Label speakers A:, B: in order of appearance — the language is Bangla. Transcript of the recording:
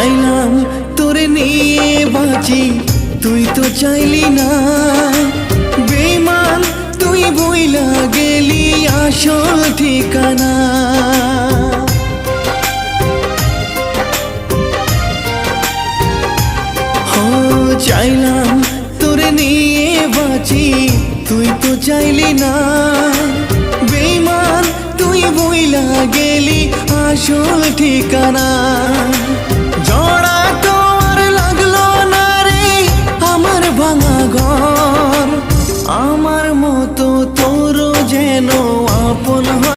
A: চাইলাম তোরে নিয়ে বাঁচি, তুই তো চাইলি না। বেঈমান তুই বইলা গেলি আসল ঠিকানা। চাইলাম তোরে নিয়ে বাঁচি, তুই তো চাইলি না। বেঈমান তুই বইলা গেলি আসল ঠিকানা। জড়া তো আর লাগলো না রে আমার ভাঙা ঘর, আমার মতো তোরও যেন